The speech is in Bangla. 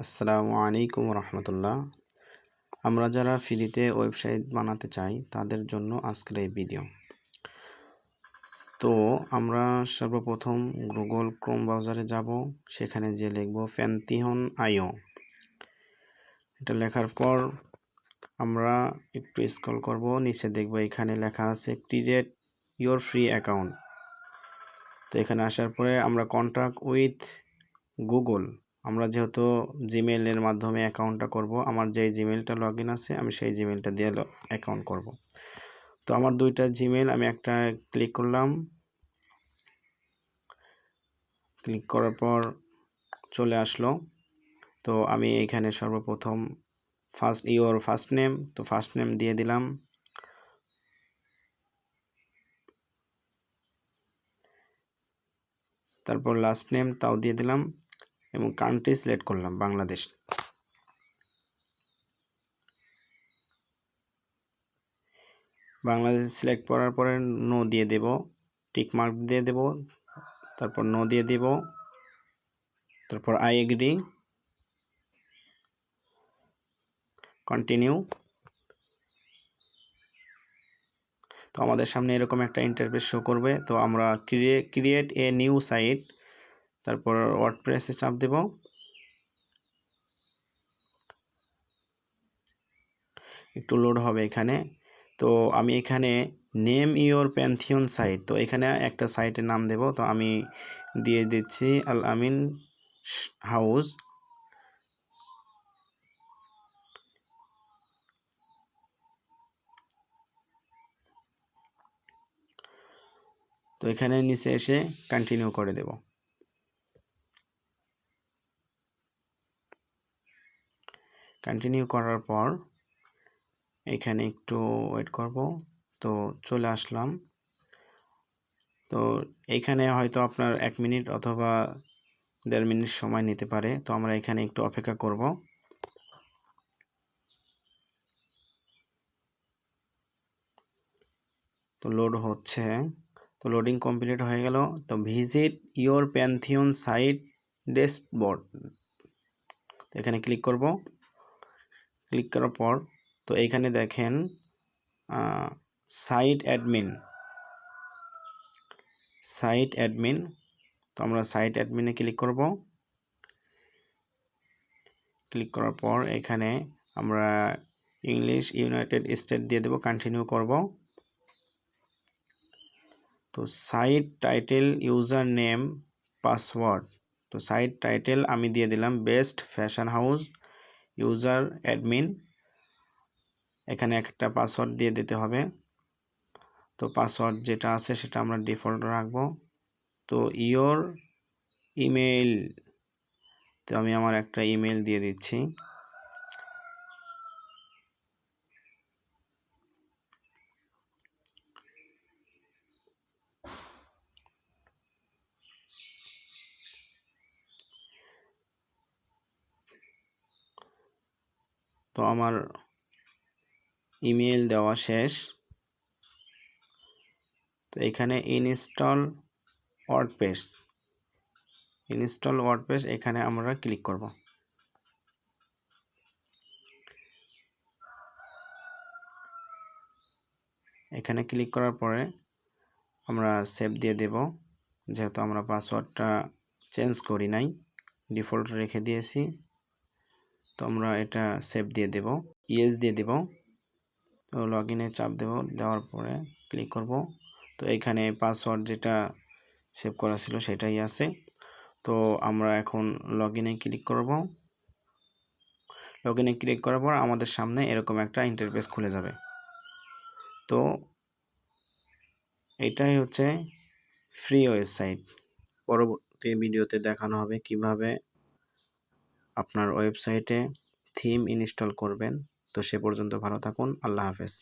আসসালামু আলাইকুম রহমতুল্লাহ। আমরা যারা ফ্রিতে ওয়েবসাইট বানাতে চাই তাদের জন্য আজকের এই ভিডিও। তো আমরা সর্বপ্রথম গুগল ক্রোম ব্রাউজারে যাব, সেখানে যে লিখব pantheon.io। এটা লেখার পর আমরা একটু স্ক্রল করব, নিচে দেখব এখানে লেখা আছে ক্রিয়েট ইওর ফ্রি অ্যাকাউন্ট। তো এখানে আসার পরে আমরা কন্ট্যাক্ট উইথ গুগল, আমরা যেহেতু জিমেইলের মাধ্যমে অ্যাকাউন্টটা করব, আমার যেই জিমেইলটা লগ ইন আছে আমি সেই জিমেইলটা দিয়ে অ্যাকাউন্ট করব। তো আমার দুইটা জিমেইল, আমি একটা ক্লিক করলাম, ক্লিক করার পর চলে আসলো। তো আমি এখানে সর্বপ্রথম ফার্স্ট নেম, তো ফার্স্ট নেম দিয়ে দিলাম। তারপর লাস্ট নেম তাও দিয়ে দিলাম এবং কান্ট্রি সিলেক্ট করলাম বাংলাদেশ। বাংলাদেশ সিলেক্ট করার পরে নো দিয়ে দেব, টিক মার্ক দিয়ে দেব, তারপর নো দিয়ে দেব, তারপর আই এগ্রি, কন্টিনিউ। তো আমাদের সামনে এরকম একটা ইন্টারফেস শো করবে। তো আমরা ক্রিয়েট এ নিউ সাইট, তারপর ওয়ার্ডপ্রেসে চাপ দেব। একটু লোড হবে এখানে। তো আমি এখানে নেম ইওর প্যান্থিয়ন সাইট, তো এখানে একটা সাইটের নাম দেব। তো আমি দিয়ে দিচ্ছি আল আমিন হাউস। তো এখানে নিচে এসে কন্টিনিউ করে দেব। কন্টিনিউ করার পর এখানে একটু ওয়েট করব। তো চলে আসলাম। তো এইখানে হয়তো আপনার 1 মিনিট অথবা 1.5 মিনিট সময় নিতে পারে। তো আমরা এখানে একটু অপেক্ষা করব। তো লোড হচ্ছে। তো লোডিং কমপ্লিট হয়ে গেল। তো visit your Pantheon site dashboard, এখানে ক্লিক করব। ক্লিক করার পর তো এইখানে দেখেন সাইট অ্যাডমিন। তো আমরা সাইট অ্যাডমিনে ক্লিক করব। ক্লিক করার পর এখানে আমরা ইংলিশ ইউনাইটেড স্টেট দিয়ে দেব, কন্টিনিউ করব। তো site title, user name, password. তো সাইট টাইটেল আমি দিয়ে দিলাম best fashion house user admin. এখানে একটা পাসওয়ার্ড দিয়ে দিতে হবে। তো পাসওয়ার্ড যেটা আছে সেটা আমরা ডিফল্ট রাখবো। তো ইওর ইমেইল, তো আমি আমার একটা ইমেইল দিয়ে দিচ্ছি। তো আমার ইমেইল দেওয়া শেষ। তো এখানে ইনস্টল ওয়ার্ডপ্রেস, এখানে আমরা ক্লিক করব। এখানে ক্লিক করার পরে আমরা সেভ দিয়ে দেব, যেহেতু আমরা পাসওয়ার্ডটা চেঞ্জ করি নাই, ডিফল্ট রেখে দিয়েছি। তো আমরা এটা সেভ দিয়ে দেব, ইয়েস দিয়ে দেব। তো লগ ইনে চাপ দেব, দেওয়ার পরে ক্লিক করব। তো এখানে পাসওয়ার্ড যেটা সেভ করা ছিল সেটাই আছে। তো আমরা এখন লগ ইনে ক্লিক করব। লগ ইনে ক্লিক করার পর আমাদের সামনে এরকম একটা ইন্টারফেস খুলে যাবে। তো এটাই হচ্ছে ফ্রি ওয়েবসাইট। পরবর্তী ভিডিওতে দেখানো হবে কিভাবে আপনার ওয়েবসাইটে থিম ইনস্টল করবেন। তো সে পর্যন্ত ভালো থাকুন। আল্লাহ হাফেজ।